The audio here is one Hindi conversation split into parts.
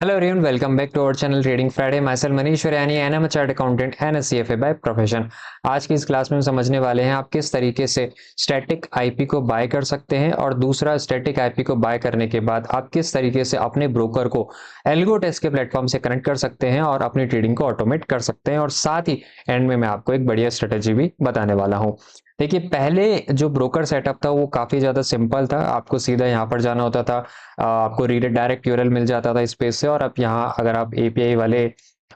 Hello everyone, welcome back to our channel Trading Friday. Myself Manish Varyani and I'm a chartered accountant and a CFA by profession. आज की इस क्लास में हम समझने वाले हैं आप किस तरीके से स्टैटिक आईपी को बाय कर सकते हैं और दूसरा स्टैटिक आईपी को बाय करने के बाद आप किस तरीके से अपने ब्रोकर को एल्गो टेस्ट के प्लेटफॉर्म से कनेक्ट कर सकते हैं और अपनी ट्रेडिंग को ऑटोमेट कर सकते हैं। और साथ ही एंड में मैं आपको एक बढ़िया स्ट्रेटेजी भी बताने वाला हूँ। देखिए, पहले जो ब्रोकर सेटअप था वो काफ़ी ज़्यादा सिंपल था। आपको सीधा यहाँ पर जाना होता था, आपको डायरेक्ट यूआरएल मिल जाता था इस पेज से, और आप यहाँ अगर आप एपीआई वाले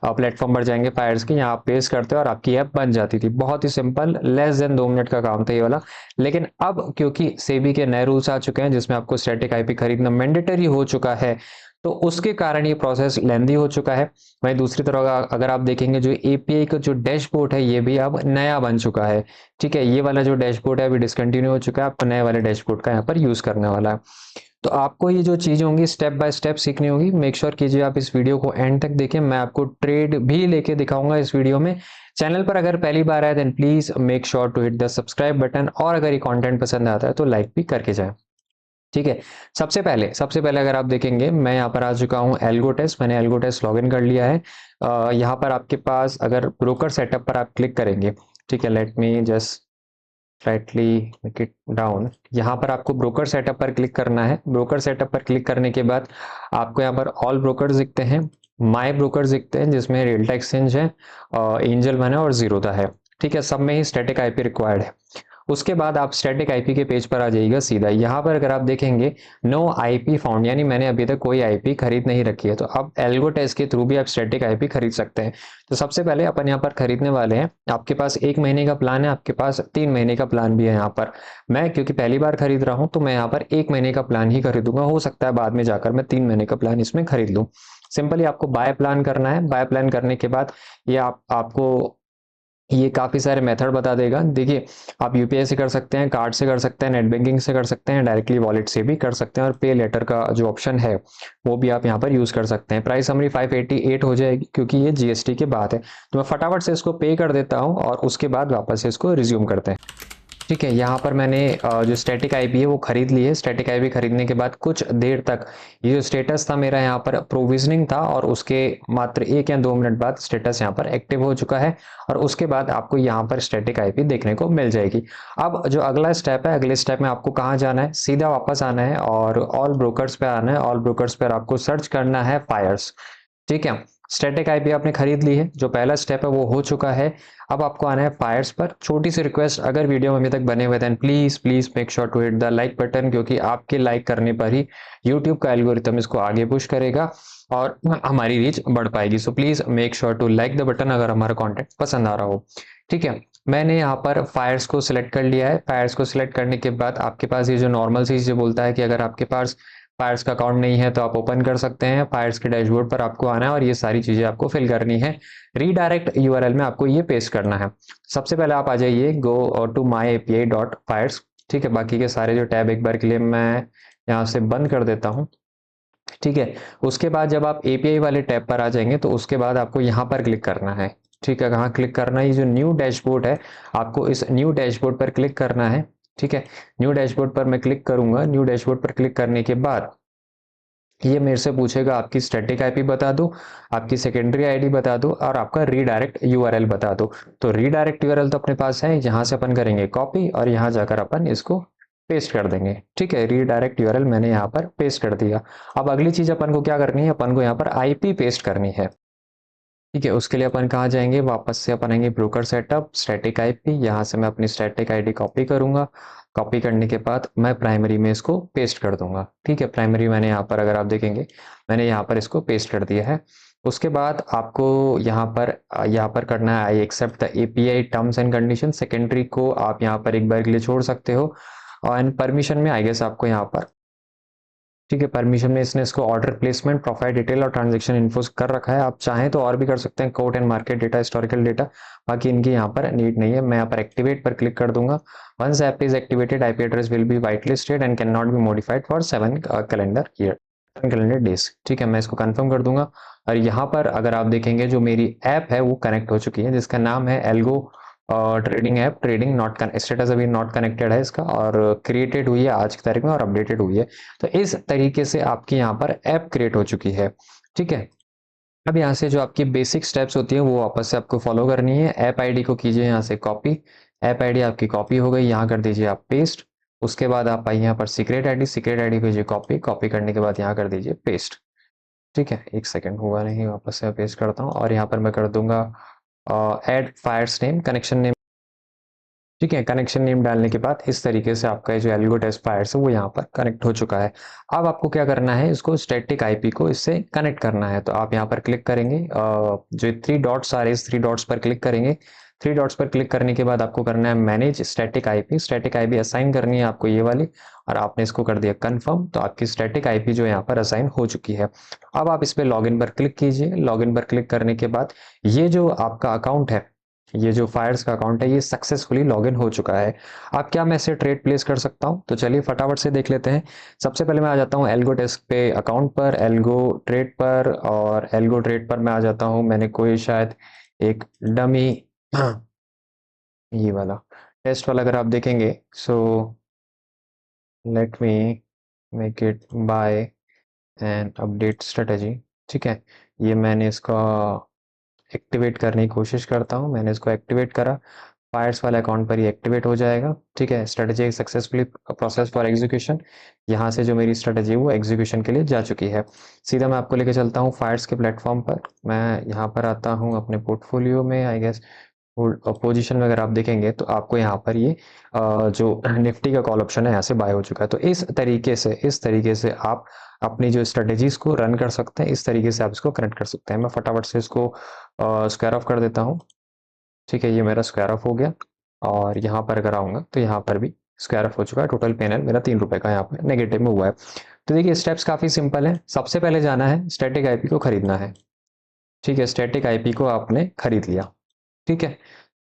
प्लेटफॉर्म पर जाएंगे फायर्स के, यहाँ आप पेस्ट करते हो और आपकी ऐप बन जाती थी। बहुत ही सिंपल, लेस देन 2 मिनट का काम था ये वाला। लेकिन अब क्योंकि सेबी के नए रूल्स आ चुके हैं जिसमें आपको स्टैटिक आईपी खरीदना मैंडेटरी हो चुका है, तो उसके कारण ये प्रोसेस लेंदी हो चुका है। वहीं दूसरी तरफ अगर आप देखेंगे, जो एपीआई का जो डैशबोर्ड है ये भी अब नया बन चुका है। ठीक है, ये वाला जो डैशबोर्ड है अभी डिसकंटिन्यू हो चुका है, आपको नए वाले डैशबोर्ड का यहाँ पर यूज करने वाला है। तो आपको ये जो चीज़ें होंगी स्टेप बाय स्टेप सीखनी होगी। मेक श्योर कीजिए आप इस वीडियो को एंड तक देखें। मैं आपको ट्रेड भी लेके दिखाऊंगा इस वीडियो में। चैनल पर अगर पहली बार आए then please make sure to hit the subscribe button, और अगर ये कंटेंट पसंद आता है तो लाइक भी करके जाए। ठीक है, सबसे पहले अगर आप देखेंगे, मैं यहाँ पर आ चुका हूँ एल्गो टेस्ट। मैंने एल्गो टेस्ट लॉगिन कर लिया है। यहाँ पर आपके पास अगर ब्रोकर सेटअप पर आप क्लिक करेंगे, ठीक है, let me just slightly make it down. यहाँ पर आपको ब्रोकर सेटअप पर क्लिक करना है। ब्रोकर सेटअप पर क्लिक करने के बाद आपको यहाँ पर ऑल ब्रोकर्स दिखते हैं, माय ब्रोकर्स दिखते हैं जिसमें रियल्टा एक्सचेंज है, एंजल वन है और जीरोधा है। ठीक है, सब में ही स्टैटिक आईपी रिक्वायर्ड है। उसके बाद आप स्टैटिक आईपी के पेज पर आ जाइएगा सीधा। यहाँ पर अगर आप देखेंगे नो आईपी फाउंड, यानी मैंने अभी तक कोई आईपी खरीद नहीं रखी है, तो अब एल्गो टेस्ट के थ्रू भी आप स्टैटिक आईपी खरीद सकते हैं। तो सबसे पहले अपन यहाँ पर खरीदने वाले हैं। आपके पास 1 महीने का प्लान है, आपके पास 3 महीने का प्लान भी है। यहाँ पर मैं क्योंकि पहली बार खरीद रहा हूँ तो मैं यहाँ पर 1 महीने का प्लान ही खरीदूंगा। हो सकता है बाद में जाकर मैं 3 महीने का प्लान इसमें खरीद लूँ। सिंपली आपको बाय प्लान करना है। बाय प्लान करने के बाद ये आपको ये काफ़ी सारे मेथड बता देगा। देखिए, आप यूपीआई से कर सकते हैं, कार्ड से कर सकते हैं, नेट बैंकिंग से कर सकते हैं, डायरेक्टली वॉलेट से भी कर सकते हैं, और पे लेटर का जो ऑप्शन है वो भी आप यहाँ पर यूज़ कर सकते हैं। प्राइस समरी 588 हो जाएगी क्योंकि ये जीएसटी के बाद है। तो मैं फटाफट से इसको पे कर देता हूँ और उसके बाद वापस से इसको रिज्यूम करते हैं। ठीक है, यहाँ पर मैंने जो स्टैटिक आईपी है वो खरीद ली है। स्टैटिक आईपी खरीदने के बाद कुछ देर तक ये जो स्टेटस था मेरा यहाँ पर प्रोविजनिंग था, और उसके मात्र 1 या 2 मिनट बाद स्टेटस यहाँ पर एक्टिव हो चुका है, और उसके बाद आपको यहाँ पर स्टैटिक आईपी देखने को मिल जाएगी। अब जो अगला स्टेप है, अगले स्टेप में आपको कहाँ जाना है, सीधा वापस आना है और ऑल ब्रोकर्स पे आना है। ऑल ब्रोकर्स पर आपको सर्च करना है फायर्स। ठीक है, स्टैटिक आईपी आपने खरीद ली है, जो पहला स्टेप है वो हो चुका है। अब आपको आना है फायर्स पर। छोटी सी रिक्वेस्ट, अगर वीडियो में अभी तक बने हुए थे please please make sure to hit the like button, क्योंकि आपके लाइक करने पर ही यूट्यूब का एल्गोरिथम इसको आगे पुश करेगा और हमारी रीच बढ़ पाएगी। So please make sure to like the button अगर हमारा कॉन्टेंट पसंद आ रहा हो। ठीक है, मैंने यहाँ पर फायर्स को सिलेक्ट कर लिया है। फायर्स को सिलेक्ट करने के बाद आपके पास ये जो नॉर्मल सी चीज़ बोलता है कि अगर आपके पास फायर्स का अकाउंट नहीं है तो आप ओपन कर सकते हैं। फायर्स के डैशबोर्ड पर आपको आना है और ये सारी चीज़ें आपको फिल करनी है। रीडायरेक्ट यूआरएल में आपको ये पेस्ट करना है। सबसे पहले आप आ जाइए go to my API dot Fyers. ठीक है, बाकी के सारे जो टैब एक बार के लिए मैं यहाँ से बंद कर देता हूँ। ठीक है, उसके बाद जब आप एपीआई वाले टैब पर आ जाएंगे तो उसके बाद आपको यहाँ पर क्लिक करना है। ठीक है, कहाँ क्लिक करना है, ये जो न्यू डैशबोर्ड है आपको इस न्यू डैशबोर्ड पर क्लिक करना है। ठीक है, न्यू डैशबोर्ड पर मैं क्लिक करूंगा। न्यू डैशबोर्ड पर क्लिक करने के बाद ये मेरे से पूछेगा आपकी स्टैटिक आईपी बता दो, आपकी सेकेंडरी आईडी बता दो, और आपका रीडायरेक्ट यूआरएल बता दो। तो रीडायरेक्ट यूआरएल तो अपने पास है, यहाँ से अपन करेंगे कॉपी और यहाँ जाकर अपन इसको पेस्ट कर देंगे। ठीक है, रीडायरेक्ट यूआरएल मैंने यहाँ पर पेस्ट कर दिया। अब अगली चीज अपन को क्या करनी है, अपन को यहाँ पर आईपी पेस्ट करनी है। ठीक है, उसके लिए अपन कहाँ जाएंगे, वापस से अपन आएंगे ब्रोकर सेटअप, स्टैटिक आईपी। यहाँ से मैं अपनी स्टैटिक आईडी कॉपी करूंगा। कॉपी करने के बाद मैं प्राइमरी में इसको पेस्ट कर दूंगा। ठीक है, प्राइमरी मैंने यहाँ पर, अगर आप देखेंगे मैंने यहाँ पर इसको पेस्ट कर दिया है। उसके बाद आपको यहाँ पर करना है I accept the API terms and condition. Secondary को आप यहाँ पर एक बार के लिए छोड़ सकते हो, और परमिशन में आई गेस आपको यहाँ पर, ठीक है, परमिशन में इसने इसको ऑर्डर प्लेसमेंट, प्रोफाइल डिटेल और ट्रांजैक्शन इन्फो कर रखा है। आप चाहें तो और भी कर सकते हैं, quote and market data, historical data, बाकी इनकी यहाँ पर नीड नहीं है। मैं यहाँ पर एक्टिवेट पर क्लिक कर दूंगा। Once app is activated IP address will be white listed and can not be modified for 7 calendar year, 7 calendar days. ठीक है, मैं इसको कंफर्म कर दूंगा। और यहाँ पर अगर आप देखेंगे जो मेरी ऐप है वो कनेक्ट हो चुकी है, जिसका नाम है algo trading app. Trading not status अभी नॉट कनेक्टेड है इसका, और क्रिएटेड हुई है आज की तारीख में और अपडेटेड हुई है। तो इस तरीके से आपकी यहाँ पर ऐप क्रिएट हो चुकी है। ठीक है। अब यहाँ से जो आपकी बेसिक स्टेप्स होती हैं वो वापस से आपको फॉलो करनी है। ऐप आईडी को कीजिए यहाँ से कॉपी। ऐप आईडी आपकी कॉपी हो गई, यहाँ कर दीजिए आप पेस्ट। उसके बाद आप आइए यहाँ पर सीक्रेट आईडी कीजिए कॉपी। कॉपी करने के बाद यहाँ कर दीजिए पेस्ट। ठीक है, एक सेकंड हुआ नहीं, वापस से पेस्ट करता हूँ और यहाँ पर मैं कर दूंगा add Fyers name, connection name. ठीक है, कनेक्शन नेम डालने के बाद इस तरीके से आपका जो एल्गो टेस्ट फायर्स है वो यहाँ पर कनेक्ट हो चुका है। अब आपको क्या करना है, इसको स्टैटिक आईपी को इससे कनेक्ट करना है। तो आप यहाँ पर क्लिक करेंगे, जो थ्री डॉट्स आ रहे हैं इस थ्री डॉट्स पर क्लिक करेंगे। थ्री डॉट्स पर क्लिक करने के बाद आपको करना है manage static IP. Static IP assign करनी है आपको ये वाली, और आपने इसको कर दिया कंफर्म। तो आपकी स्टैटिक आईपी जो यहाँ पर असाइन हो चुकी है। अब आप इस पर लॉगिन पर क्लिक कीजिए। लॉगिन पर क्लिक करने के बाद ये जो आपका अकाउंट है, ये जो फायर्स का अकाउंट है, ये सक्सेसफुली लॉगिन हो चुका है। अब क्या मैं इसे ट्रेड प्लेस कर सकता हूँ, तो चलिए फटाफट से देख लेते हैं। सबसे पहले मैं आ जाता हूँ एल्गो डेस्क पे अकाउंट पर, एल्गो ट्रेड पर, और एल्गो ट्रेड पर मैं आ जाता हूँ। मैंने कोई शायद एक डमी ये वाला टेस्ट वाला अगर आप देखेंगे, so let me make it by and update strategy. ठीक है, ये मैंने इसका एक्टिवेट करने की कोशिश करता हूँ। मैंने इसको एक्टिवेट करा, फायर्स वाले अकाउंट पर ही एक्टिवेट हो जाएगा। ठीक है, strategy successfully process for execution. यहाँ से जो मेरी स्ट्रेटेजी है वो एग्जीक्यूशन के लिए जा चुकी है। सीधा मैं आपको लेके चलता हूँ फायर्स के प्लेटफॉर्म पर। मैं यहाँ पर आता हूँ अपने पोर्टफोलियो में, आई गेस पोजीशन में अगर आप देखेंगे तो आपको यहाँ पर ये जो निफ्टी का कॉल ऑप्शन है यहाँ से बाय हो चुका है। तो इस तरीके से आप अपनी जो स्ट्रेटेजीज को रन कर सकते हैं, इस तरीके से आप इसको कनेक्ट कर सकते हैं। मैं फटाफट से इसको स्क्वायर ऑफ कर देता हूँ। ठीक है, ये मेरा स्क्वायर ऑफ हो गया, और यहाँ पर अगर आऊँगा तो यहाँ पर भी स्क्वायर ऑफ हो चुका है। टोटल पेनल मेरा 3 रुपए का यहाँ पर नेगेटिव में हुआ है। तो देखिए स्टेप्स काफ़ी सिंपल है। सबसे पहले जाना है स्टैटिक आईपी को खरीदना है। ठीक है, स्टैटिक आईपी को आपने खरीद लिया। ठीक है,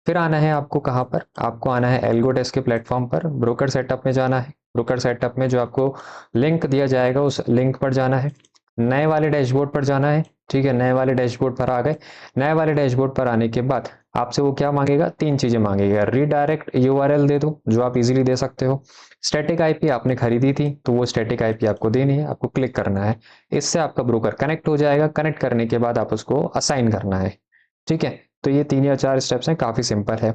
फिर आना है आपको कहाँ पर, आपको आना है एल्गो डेस्क के प्लेटफॉर्म पर, ब्रोकर सेटअप में जाना है। ब्रोकर सेटअप में जो आपको लिंक दिया जाएगा उस लिंक पर जाना है। नए वाले डैशबोर्ड पर जाना है। ठीक है, नए वाले डैशबोर्ड पर आ गए। नए वाले डैशबोर्ड पर आने के बाद आपसे वो क्या मांगेगा, तीन चीजें मांगेगा। रीडायरेक्ट यूआरएल दे दो, जो आप इजीली दे सकते हो। स्टैटिक आईपी आपने खरीदी थी तो वो स्टैटिक आईपी आपको देनी है, आपको क्लिक करना है। इससे आपका ब्रोकर कनेक्ट हो जाएगा। कनेक्ट करने के बाद आप उसको असाइन करना है। ठीक है, तो ये 3 या 4 स्टेप्स हैं, काफ़ी सिंपल है।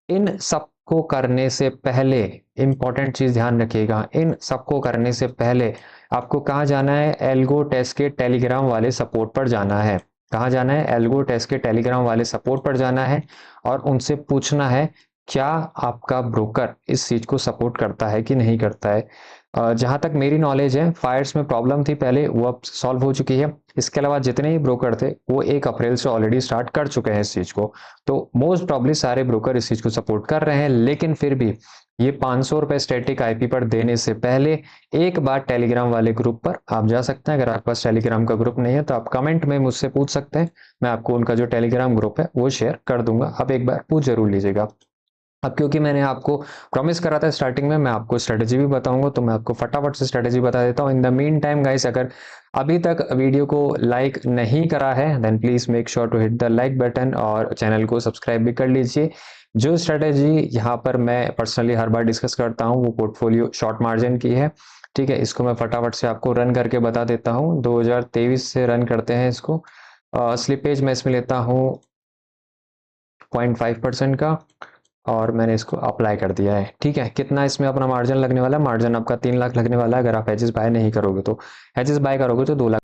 इन सबको करने से पहले इंपॉर्टेंट चीज़ ध्यान रखिएगा, इन सबको करने से पहले आपको कहाँ जाना है, एल्गो टेस्ट के टेलीग्राम वाले सपोर्ट पर जाना है। कहाँ जाना है, एल्गो टेस्ट के टेलीग्राम वाले सपोर्ट पर जाना है, और उनसे पूछना है क्या आपका ब्रोकर इस चीज़ को सपोर्ट करता है कि नहीं करता है। जहाँ तक मेरी नॉलेज है, फायर्स में प्रॉब्लम थी पहले, वो अब सॉल्व हो चुकी है। इसके अलावा जितने ही ब्रोकर थे वो 1 अप्रैल से ऑलरेडी स्टार्ट कर चुके हैं इस चीज़ को। तो मोस्ट प्रॉब्ली सारे ब्रोकर इस चीज़ को सपोर्ट कर रहे हैं, लेकिन फिर भी ये 500 रुपए स्टैटिक आईपी पर देने से पहले एक बार टेलीग्राम वाले ग्रुप पर आप जा सकते हैं। अगर आपके पास टेलीग्राम का ग्रुप नहीं है तो आप कमेंट में मुझसे पूछ सकते हैं, मैं आपको उनका जो टेलीग्राम ग्रुप है वो शेयर कर दूंगा। आप एक बार पूछ जरूर लीजिएगा। अब क्योंकि मैंने आपको प्रॉमिस करा था स्टार्टिंग में मैं आपको स्ट्रेटेजी भी बताऊंगा, तो मैं आपको फटाफट से स्ट्रेटेजी बता देता हूँ। In the meantime guys, अगर अभी तक वीडियो को लाइक नहीं करा है then please make sure to hit the like button, और चैनल को सब्सक्राइब भी कर लीजिए। जो स्ट्रेटेजी यहाँ पर मैं पर्सनली हर बार डिस्कस करता हूँ वो पोर्टफोलियो शॉर्ट मार्जिन की है। ठीक है, इसको मैं फटाफट से आपको रन करके बता देता हूँ। 2023 से रन करते हैं इसको। स्लिपेज मैं इसमें लेता हूँ 0.5% का, और मैंने इसको अप्लाई कर दिया है। ठीक है, कितना इसमें अपना मार्जिन लगने वाला है, मार्जिन आपका 3 लाख लगने वाला है। अगर आप एजेस बाय नहीं करोगे तो, एजेस बाय करोगे तो 2 लाख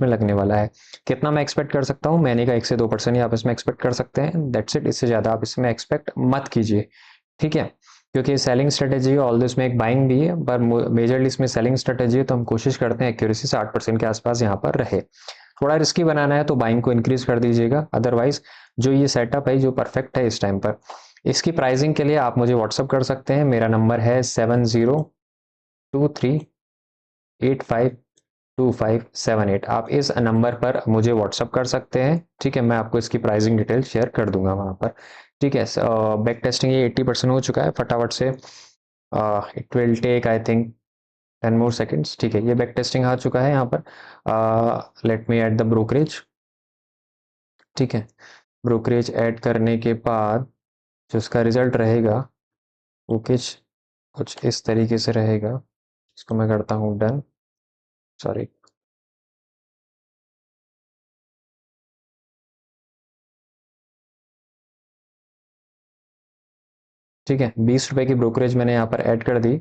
में लगने वाला है। कितना मैं एक्सपेक्ट कर सकता हूँ, मैंने का 1 से 2% ही आप इसमें एक्सपेक्ट कर सकते हैं, दैट्स इट। इससे ज्यादा आप इसमें एक्सपेक्ट मत कीजिए। ठीक है, क्योंकि सेलिंग स्ट्रेटेजी है, ऑल इसमें एक बाइंग भी है, पर मेजरली इसमें सेलिंग स्ट्रेटेजी है, तो हम कोशिश करते हैं एक्यूरेसी से 8% के आसपास यहाँ पर रहे। थोड़ा रिस्की बनाना है तो बाइंग को इंक्रीज कर दीजिएगा, अदरवाइज जो ये सेटअप है जो परफेक्ट है इस टाइम पर। इसकी प्राइसिंग के लिए आप मुझे व्हाट्सअप कर सकते हैं। मेरा नंबर है 7023852578। आप इस नंबर पर मुझे व्हाट्सअप कर सकते हैं। ठीक है, मैं आपको इसकी प्राइसिंग डिटेल शेयर कर दूंगा वहां पर। ठीक है, बैक टेस्टिंग ये 80% हो चुका है। फटाफट से it will take I think 10 more seconds। ठीक है, ये बैक टेस्टिंग आ चुका है यहाँ पर। Let me add the brokerage. ठीक है, ब्रोकरेज ऐड करने के बाद जो इसका रिजल्ट रहेगा वो कुछ कुछ इस तरीके से रहेगा। इसको मैं करता हूँ डन, सॉरी। ठीक है, 20 रुपए की ब्रोकरेज मैंने यहाँ पर ऐड कर दी,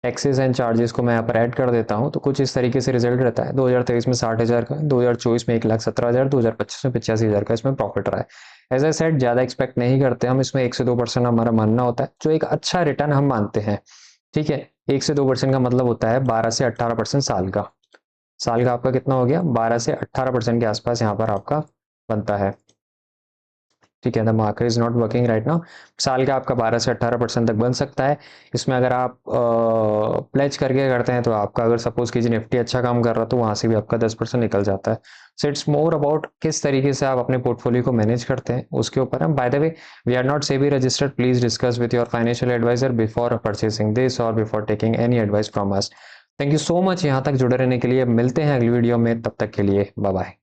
टैक्सेस एंड चार्जेस को मैं यहाँ पर ऐड कर देता हूँ, तो कुछ इस तरीके से रिजल्ट रहता है। 2023 में 60,000 का, 2024 में 1,17,000, 2025 में 85,000 का इसमें प्रॉफिट रहा है। एज ए सेड ज़्यादा एक्सपेक्ट नहीं करते हम इसमें, 1 से 2% हमारा मानना होता है, जो एक अच्छा रिटर्न हम मानते हैं। ठीक है, 1 से 2% का मतलब होता है 12 से 18% साल का। साल का आपका कितना हो गया, 12 से 18% के आसपास यहाँ पर आपका बनता है। ठीक है, the market is not working right now. साल का आपका 12 से 18% तक बन सकता है। इसमें अगर आप प्लेज करके करते हैं तो आपका, अगर सपोज कीजिए निफ्टी अच्छा काम कर रहा तो वहां से भी आपका 10% निकल जाता है। सो इट्स मोर अबाउट किस तरीके से आप अपने पोर्टफोलियो को मैनेज करते हैं उसके ऊपर है। By the way, we are not SEBI registered, please discuss with your financial adviser before purchasing this और before taking any advice from us. Thank you so much यहाँ तक जुड़े रहने के लिए। मिलते हैं अगली वीडियो में, तब तक के लिए बाय बाय।